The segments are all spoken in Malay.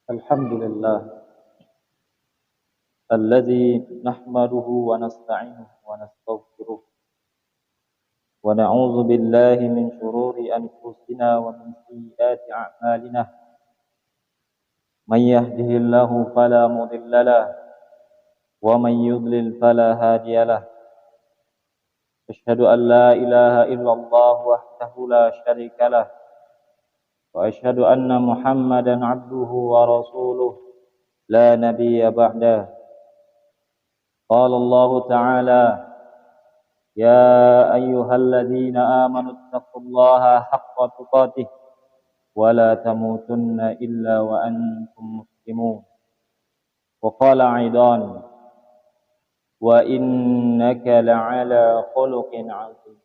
الحمد لله الذي نحمده ونستعينه ونستغفره ونعوذ بالله من شرور أنفسنا ومن سيئات أعمالنا. من يهده الله فلا مضل له ومن يضلل فلا هادي له. أشهد أن لا إله إلا الله وحده لا شريك له وأشهد أن محمدا عبده ورسوله لا نبي بعده. قال الله تعالى: يا أيها الذين آمنوا اتقوا الله حق تقاته ولا تموتن إلا وأنتم مسلمون. وقال أيضا: وإنك لعلى خلق عظيم.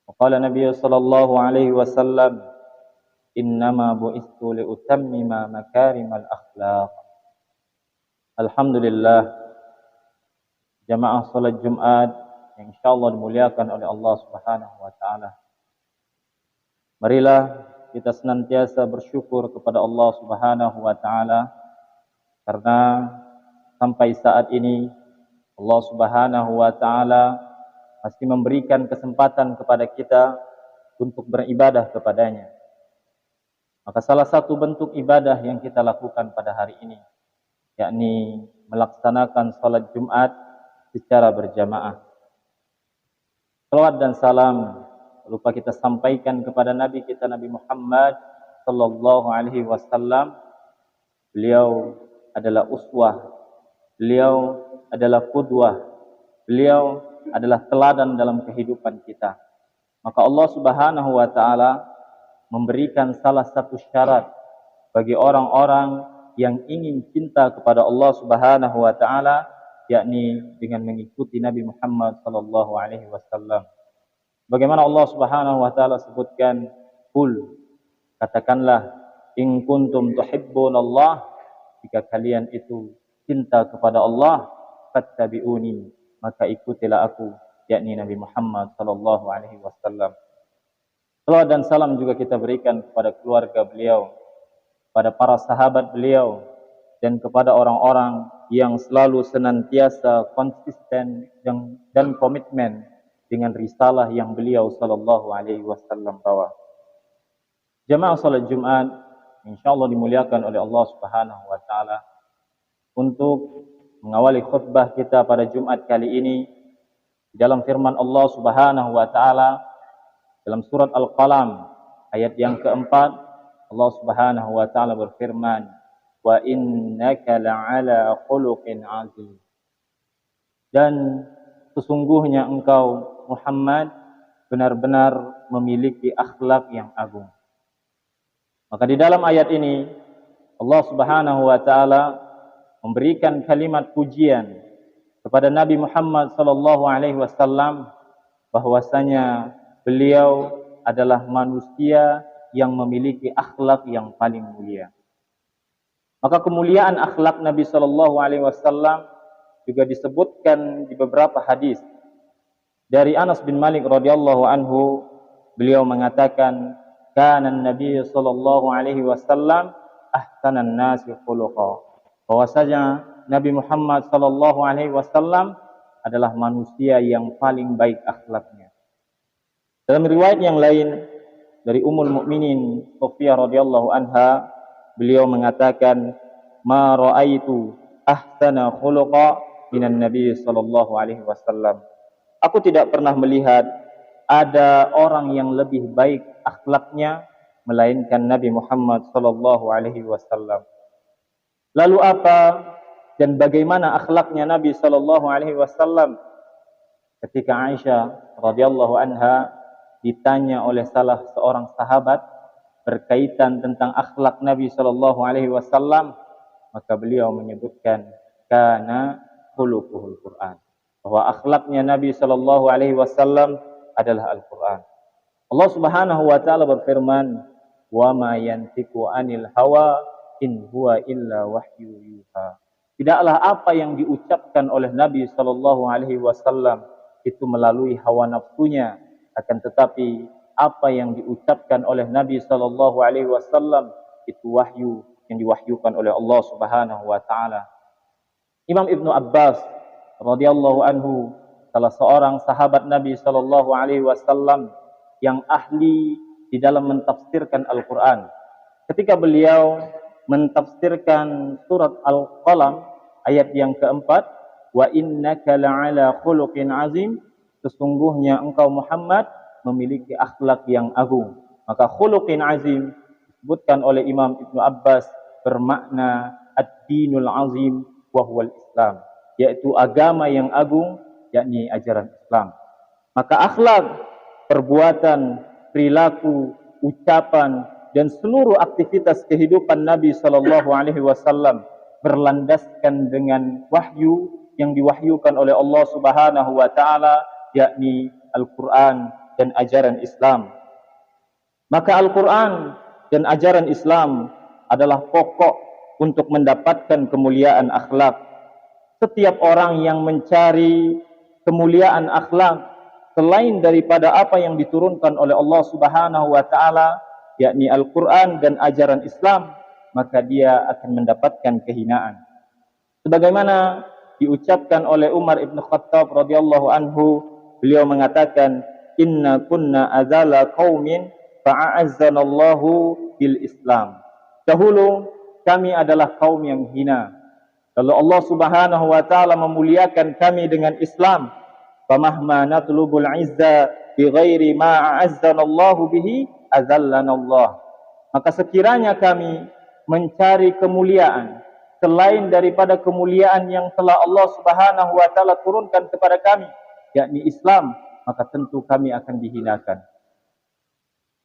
وقال النبي صلى الله عليه وسلم: إنما بعثت لأتمم مكارم الأخلاق. Alhamdulillah, jamaah salat Jumat yang insyaallah dimuliakan oleh Allah Subhanahu wa taala. Marilah kita senantiasa bersyukur kepada Allah Subhanahu wa taala karena sampai saat ini Allah Subhanahu wa taala masih memberikan kesempatan kepada kita untuk beribadah kepadanya. Maka salah satu bentuk ibadah yang kita lakukan pada hari ini yakni melaksanakan salat Jumat secara berjamaah. Salawat dan salam lupa kita sampaikan kepada Nabi kita Nabi Muhammad sallallahu alaihi wasallam. Beliau adalah uswah, beliau adalah qudwah, beliau adalah teladan dalam kehidupan kita. Maka Allah Subhanahu wa taala memberikan salah satu syarat bagi orang-orang yang ingin cinta kepada Allah Subhanahu wa taala, yakni dengan mengikuti Nabi Muhammad sallallahu alaihi wasallam. Bagaimana Allah Subhanahu wa taala sebutkan, "Qul," katakanlah, "in kuntum tuhibbunallah," jika kalian itu cinta kepada Allah, fattabi'uni, maka ikutilah aku, yakni Nabi Muhammad sallallahu alaihi wasallam. Salawat dan salam juga kita berikan kepada keluarga beliau, pada para sahabat beliau, dan kepada orang-orang yang selalu senantiasa konsisten dan komitmen dengan risalah yang beliau sallallahu alaihi wasallam bawa. Jamaah salat Jumat insyaallah dimuliakan oleh Allah Subhanahu wa taala. Untuk mengawali khutbah kita pada Jumat kali ini dalam firman Allah Subhanahu wa taala dalam surat Al-Qalam ayat yang keempat, Allah Subhanahu wa taala berfirman, "Wa innaka la'ala khuluqin 'azim." Dan sesungguhnya engkau Muhammad benar-benar memiliki akhlak yang agung. Maka di dalam ayat ini Allah Subhanahu wa taala memberikan kalimat pujian kepada Nabi Muhammad sallallahu alaihi wasallam bahwasanya beliau adalah manusia yang memiliki akhlak yang paling mulia. Maka kemuliaan akhlak Nabi sallallahu alaihi wasallam juga disebutkan di beberapa hadis. Dari Anas bin Malik radhiyallahu anhu, beliau mengatakan, "Kana an-nabiy sallallahu alaihi wasallam ahsanan nasi khuluqa." Bahwasanya Nabi Muhammad sallallahu alaihi wasallam adalah manusia yang paling baik akhlaknya. Dalam riwayat yang lain dari Ummul Mukminin Sofiyah radhiyallahu anha, beliau mengatakan, "Ma ra'aitu ahsana khuluqa minan Nabi sallallahu alaihi wasallam." Aku tidak pernah melihat ada orang yang lebih baik akhlaknya melainkan Nabi Muhammad sallallahu alaihi wasallam. Lalu apa dan bagaimana akhlaknya Nabi sallallahu alaihi wasallam? Ketika Aisyah radhiyallahu anha ditanya oleh salah seorang sahabat berkaitan tentang akhlak Nabi sallallahu alaihi wasallam, maka beliau menyebutkan kana khuluquhul Quran, bahwa akhlaknya Nabi sallallahu alaihi wasallam adalah Al-Quran. Allah Subhanahu wa taala berfirman, "Wa ma yantiqu 'anil hawa in huwa illa wahyu yuha." Tidaklah apa yang diucapkan oleh Nabi sallallahu alaihi wasallam itu melalui hawa nafsunya, akan tetapi apa yang diucapkan oleh Nabi sallallahu alaihi wasallam itu wahyu yang diwahyukan oleh Allah Subhanahu wa taala. Imam Ibnu Abbas radhiyallahu anhu, salah seorang sahabat Nabi sallallahu alaihi wasallam yang ahli di dalam mentafsirkan Al-Qur'an. Ketika beliau mentafsirkan surat Al-Qalam ayat yang keempat, wa innaka la'ala khuluqin azim, sesungguhnya engkau Muhammad memiliki akhlak yang agung. Maka khuluqin azim disebutkan oleh Imam Ibnu Abbas bermakna ad-dinul azim wa huwal Islam, yaitu agama yang agung, yakni ajaran Islam. Maka akhlak, perbuatan, perilaku, ucapan dan seluruh aktivitas kehidupan Nabi sallallahu alaihi wasallam berlandaskan dengan wahyu yang diwahyukan oleh Allah Subhanahu wa taala, yakni Al-Qur'an dan ajaran Islam. Maka Al-Qur'an dan ajaran Islam adalah pokok untuk mendapatkan kemuliaan akhlak. Setiap orang yang mencari kemuliaan akhlak selain daripada apa yang diturunkan oleh Allah Subhanahu wa taala, yakni Al-Qur'an dan ajaran Islam, maka dia akan mendapatkan kehinaan. Sebagaimana diucapkan oleh Umar ibn Khattab radhiyallahu anhu, beliau mengatakan, inna kunna azala qaumin fa'azzanallahu bil Islam. Dahulu kami adalah kaum yang hina, lalu Allah Subhanahu wa taala memuliakan kami dengan Islam. Famahma natlubul izza bighairi ma a'azzanallahu bihi azallanallah. Maka sekiranya kami mencari kemuliaan selain daripada kemuliaan yang telah Allah Subhanahu wa taala turunkan kepada kami, yakni Islam, maka tentu kami akan dihinakan.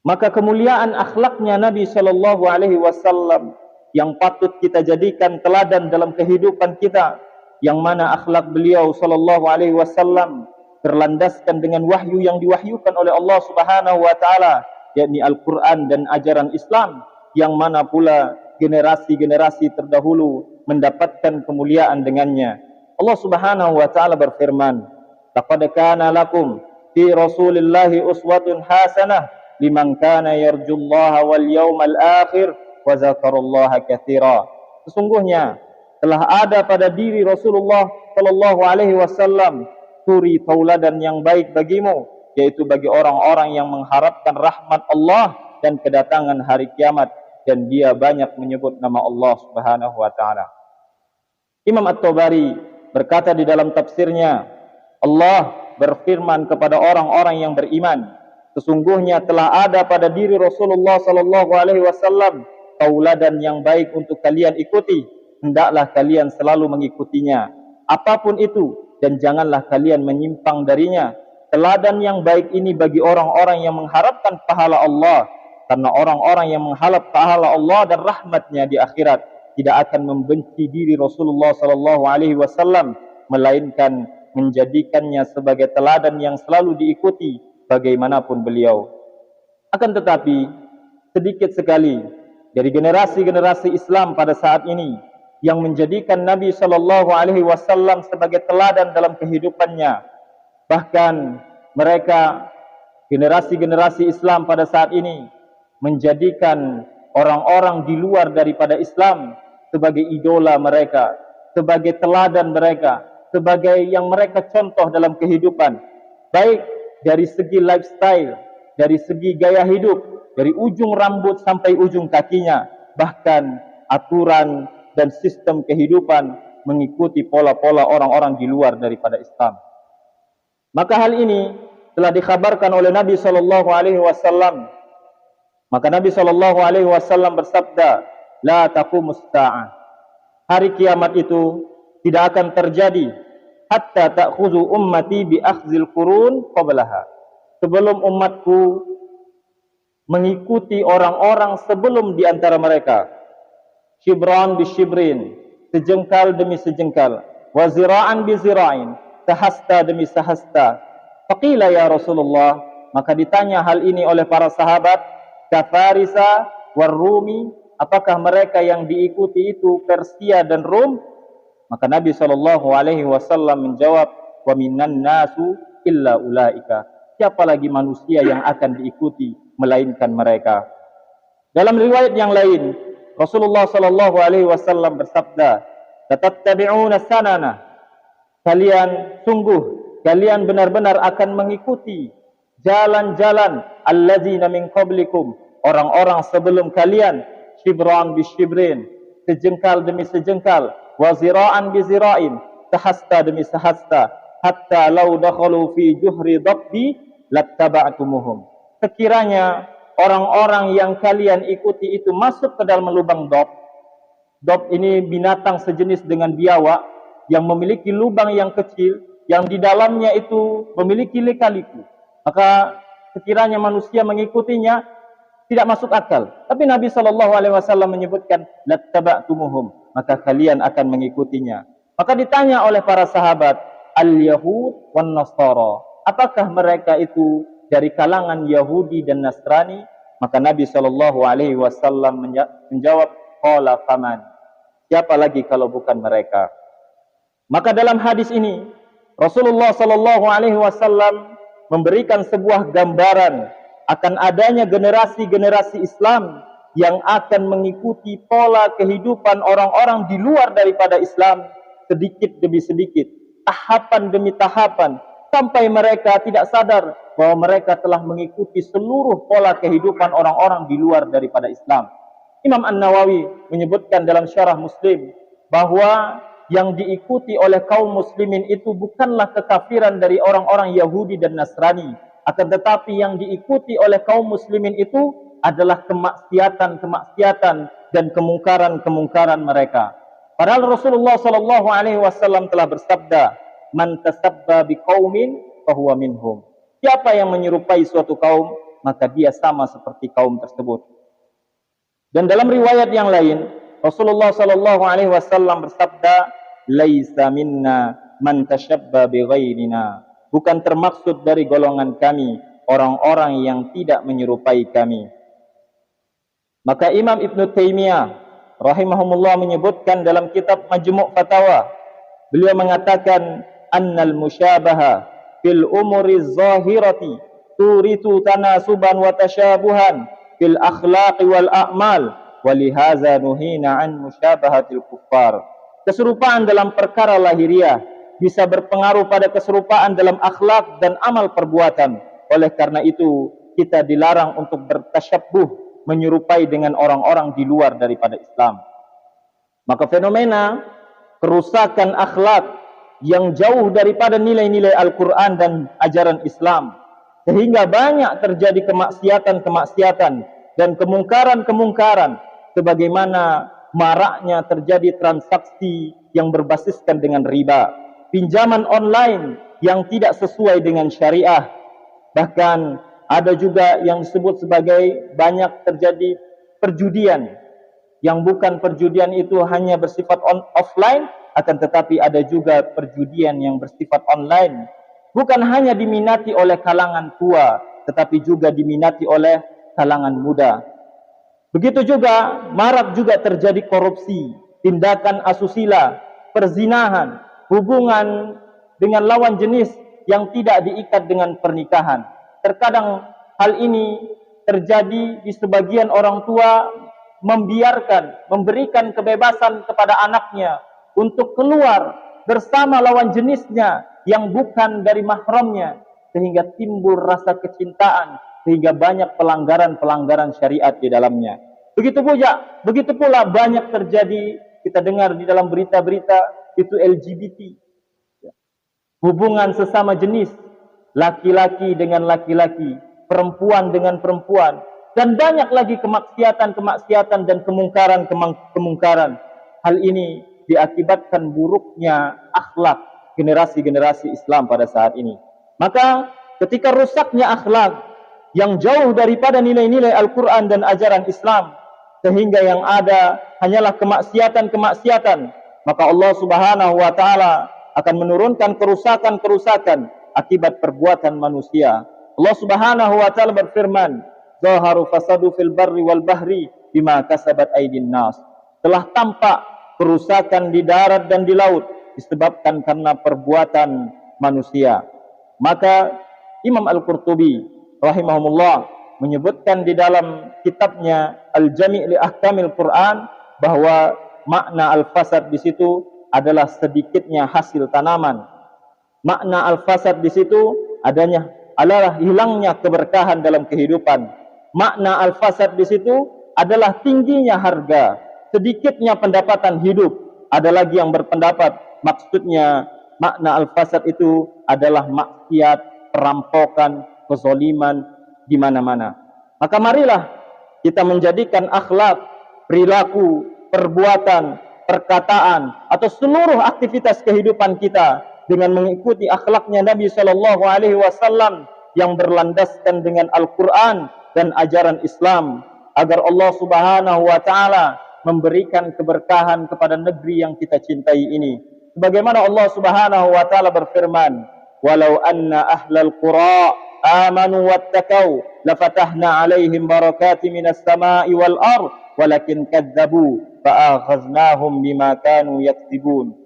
Maka kemuliaan akhlaknya Nabi sallallahu alaihi wasallam yang patut kita jadikan teladan dalam kehidupan kita, yang mana akhlak beliau sallallahu alaihi wasallam berlandaskan dengan wahyu yang diwahyukan oleh Allah Subhanahu wa taala, yakni Al-Qur'an dan ajaran Islam, yang mana pula generasi-generasi terdahulu mendapatkan kemuliaan dengannya. Allah Subhanahu wa taala berfirman, laqad kana lakum fi Rasulillahi uswatun hasanah liman kana yarjullaha wal yawmal akhir wa dzakarallaha katsira. Sesungguhnya telah ada pada diri Rasulullah sallallahu alaihi wasallam suri tauladan yang baik bagimu, yaitu bagi orang-orang yang mengharapkan rahmat Allah dan kedatangan hari kiamat, dan dia banyak menyebut nama Allah Subhanahu wa taala. Imam At-Tabari berkata di dalam tafsirnya, Allah berfirman kepada orang-orang yang beriman, sesungguhnya telah ada pada diri Rasulullah sallallahu alaihi wasallam tauladan yang baik untuk kalian ikuti, hendaklah kalian selalu mengikutinya apapun itu, dan janganlah kalian menyimpang darinya. Teladan yang baik ini bagi orang-orang yang mengharapkan pahala Allah, karena orang-orang yang mengharap pahala Allah dan rahmatnya di akhirat tidak akan membenci diri Rasulullah sallallahu alaihi wasallam, melainkan menjadikannya sebagai teladan yang selalu diikuti bagaimanapun beliau. Akan tetapi sedikit sekali dari generasi-generasi Islam pada saat ini yang menjadikan Nabi sallallahu alaihi wasallam sebagai teladan dalam kehidupannya. Bahkan mereka, generasi-generasi Islam pada saat ini, menjadikan orang-orang di luar daripada Islam sebagai idola mereka, sebagai teladan mereka, sebagai yang mereka contoh dalam kehidupan, baik dari segi lifestyle, dari segi gaya hidup, dari ujung rambut sampai ujung kakinya, bahkan aturan dan sistem kehidupan mengikuti pola-pola orang-orang di luar daripada Islam. Maka hal ini telah dikhabarkan oleh Nabi sallallahu alaihi wasallam. Maka Nabi sallallahu alaihi wasallam bersabda, la taqumus sa'ah. Hari kiamat itu tidak akan terjadi hatta ta'khuzu ummati bi akhzil qurun qablaha. Sebelum umatku mengikuti orang-orang sebelum di antara mereka. Shibran bi shibrin, sejengkal demi sejengkal. Wa zira'an bi zira'in, sahasta demi sahasta. Faqila ya Rasulullah, maka ditanya hal ini oleh para sahabat, kafarisa war Rumi, apakah mereka yang diikuti itu Persia dan Rom? Maka Nabi SAW menjawab, wa minan nasu illa ulaika. Siapa lagi manusia yang akan diikuti melainkan mereka. Dalam riwayat yang lain, Rasulullah sallallahu alaihi wasallam bersabda, "Tatattabi'una sanana." Kalian benar-benar akan mengikuti jalan-jalan allazina min qablikum, orang-orang sebelum kalian, shibran bi shibrin, sejengkal demi sejengkal, wa zira'an bi zira'in, sehasta demi sehasta, hatta law dakhalu fi juhri dabbi lattaba'tumuhum. Sekiranya orang-orang yang kalian ikuti itu masuk ke dalam lubang dob. Dob ini binatang sejenis dengan biawak yang memiliki lubang yang kecil, yang di dalamnya itu memiliki lika-liku. Maka sekiranya manusia mengikutinya tidak masuk akal. Tapi Nabi SAW menyebutkan lattaba'tumuhum, maka kalian akan mengikutinya. Maka ditanya oleh para sahabat, al-Yahud wan Nasara, apakah mereka itu dari kalangan Yahudi dan Nasrani? Maka Nabi SAW menjawab, qala faman, siapa lagi kalau bukan mereka? Maka dalam hadis ini Rasulullah SAW memberikan sebuah gambaran akan adanya generasi-generasi Islam yang akan mengikuti pola kehidupan orang-orang di luar daripada Islam, sedikit demi sedikit, tahapan demi tahapan, sampai mereka tidak sadar bahwa mereka telah mengikuti seluruh pola kehidupan orang-orang di luar daripada Islam. Imam An-Nawawi menyebutkan dalam syarah Muslim bahwa yang diikuti oleh kaum muslimin itu bukanlah kekafiran dari orang-orang Yahudi dan Nasrani, akan tetapi yang diikuti oleh kaum muslimin itu adalah kemaksiatan-kemaksiatan dan kemungkaran-kemungkaran mereka. Padahal Rasulullah SAW telah bersabda, "Man tasabba biqaumin fahuwa minhum." Siapa yang menyerupai suatu kaum, maka dia sama seperti kaum tersebut. Dan dalam riwayat yang lain, Rasulullah SAW bersabda, "Laisa minna man tashabba bighairina." Bukan termaksud dari golongan kami orang-orang yang tidak menyerupai kami. Maka Imam Ibn Taymiyah rahimahumullah menyebutkan dalam kitab Majmu' Fatawa, beliau mengatakan, "Annal musyabaha fil umuri zahirati turitu tanasuban wa tasyabuhan fil akhlaqi wal a'mal, walihaza nuhina an musyabahatil kuffar." Keserupaan dalam perkara lahiriah bisa berpengaruh pada keserupaan dalam akhlak dan amal perbuatan. Oleh karena itu, kita dilarang untuk bertasyabbuh, menyerupai dengan orang-orang di luar daripada Islam. Maka fenomena kerusakan akhlak yang jauh daripada nilai-nilai Al-Quran dan ajaran Islam, sehingga banyak terjadi kemaksiatan-kemaksiatan dan kemungkaran-kemungkaran, sebagaimana maraknya terjadi transaksi yang berbasiskan dengan riba, pinjaman online yang tidak sesuai dengan syariah, bahkan ada juga yang disebut sebagai banyak terjadi perjudian, yang bukan perjudian itu hanya bersifat offline, akan tetapi ada juga perjudian yang bersifat online, bukan hanya diminati oleh kalangan tua, tetapi juga diminati oleh kalangan muda. Begitu juga marak juga terjadi korupsi, tindakan asusila, perzinahan, hubungan dengan lawan jenis yang tidak diikat dengan pernikahan. Terkadang hal ini terjadi di sebagian orang tua membiarkan, memberikan kebebasan kepada anaknya untuk keluar bersama lawan jenisnya yang bukan dari mahramnya, sehingga timbul rasa kecintaan, sehingga banyak pelanggaran-pelanggaran syariat di dalamnya. Begitu pula banyak terjadi, kita dengar di dalam berita-berita itu LGBT, hubungan sesama jenis, laki-laki dengan laki-laki, perempuan dengan perempuan, dan banyak lagi kemaksiatan-kemaksiatan dan kemungkaran-kemungkaran. Hal ini diakibatkan buruknya akhlak generasi-generasi Islam pada saat ini. Maka ketika rusaknya akhlak yang jauh daripada nilai-nilai Al-Quran dan ajaran Islam, sehingga yang ada hanyalah kemaksiatan-kemaksiatan, maka Allah Subhanahu wa Ta'ala akan menurunkan kerusakan-kerusakan akibat perbuatan manusia. Allah Subhanahu wa Ta'ala berfirman, "Zaharu fasadu fil barri wal bahri bima kasabat aydin nas." Telah tampak kerusakan di darat dan di laut disebabkan karena perbuatan manusia. Maka Imam Al-Qurtubi rahimahumullah menyebutkan di dalam kitabnya Al-Jami' li Ahkamil Quran bahwa makna al-fasad di situ adalah sedikitnya hasil tanaman. Makna al-fasad di situ adalah hilangnya keberkahan dalam kehidupan. Makna al-fasad di situ adalah tingginya harga, sedikitnya pendapatan hidup. Ada lagi yang berpendapat maksudnya makna al-fasad itu adalah maksiat, perampokan, kezaliman di mana-mana. Maka marilah kita menjadikan akhlak, perilaku, perbuatan, perkataan atau seluruh aktivitas kehidupan kita dengan mengikuti akhlaknya Nabi sallallahu alaihi wasallam yang berlandaskan dengan Al-Qur'an dan ajaran Islam, agar Allah Subhanahu wa taala memberikan keberkahan kepada negeri yang kita cintai ini. Sebagaimana Allah Subhanahu wa taala berfirman, "Walau anna ahlal qura amanu wattaqau lafatahna 'alaihim barakatin minas sama'i wal ardh walakin kadzdzabu fa'akhaznahum bima kanu yaksibun."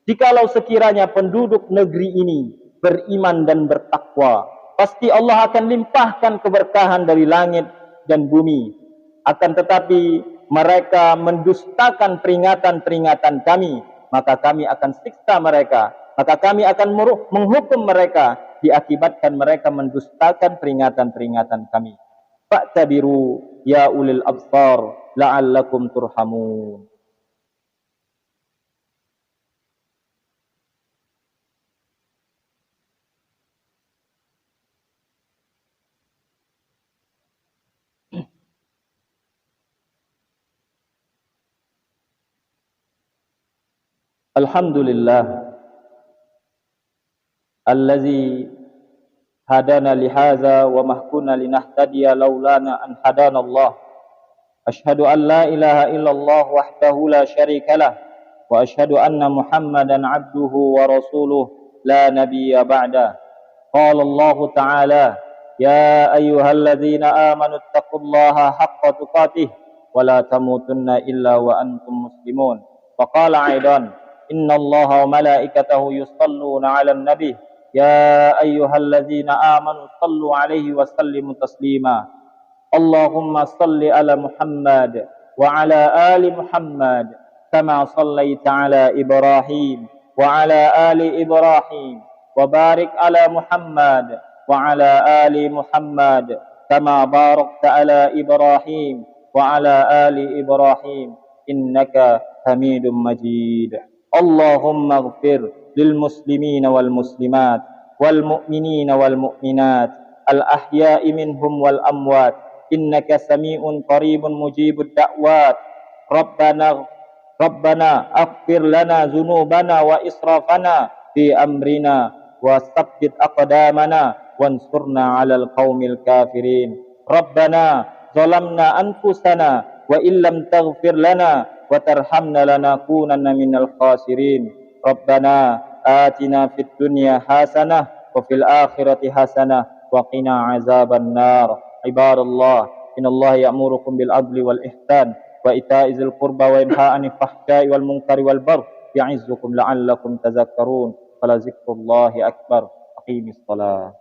Jikalau sekiranya penduduk negeri ini beriman dan bertakwa, pasti Allah akan limpahkan keberkahan dari langit dan bumi. Akan tetapi mereka mendustakan peringatan-peringatan kami, maka kami akan siksa mereka. Maka kami akan menghukum mereka diakibatkan mereka mendustakan peringatan-peringatan kami. Fa'tabiru ya ulil absar la'allakum turhamun. Alhamdulillah allazi hadana lihaza wa mahkuna linahtadiya laulana an hadana Allah. Ashhadu an la ilaha illallah wahdahu la syarika lah wa ashhadu anna Muhammadan abduhu wa rasuluh la nabiyya ba'da. Qala Allah Ta'ala, ya ayyuhalladzina amanu taqullaha haqqa tuqatih wa la tamutunna illa wa antum muslimun. Wa qala aidan, inna Allaha wa malaikatahu yusalluna 'alan nabi ya ayyuhalladzina amanu sallu 'alaihi wa sallimu taslima. Allahumma salli ala Muhammad wa ala ali Muhammad kama sallaita ala Ibrahim wa ala ali Ibrahim wa barik ala Muhammad wa ala ali Muhammad kama barakta ala Ibrahim wa ala ali Ibrahim innaka Hamidum Majid. Allahumma ighfir lil muslimina wal muslimat wal mu'minina wal mu'minat al ahya'i minhum wal amwat innaka sami'un qaribun mujibud da'wat. Rabbana aghfir lana dhunubana wa israfana fi amrina wa tsabbit aqdamana wansurna 'alal qaumil kafirin. Rabbana zalamna anfusana wa illam taghfir lana wa tarhamna lanakunanna minal khasirin. Rabbana atina fid dunya hasanah wa fil akhirati hasanah wa qina azaban nar. Ibadallah, innallaha ya'murukum bil adli wal ihsan wa ita'i dzil qurba wa yanha 'anil fahsya'i wal munkari wal baghi ya'izzukum la'allakum tadhakkarun. Fala dzikrullahi akbar. Aqimis shalah.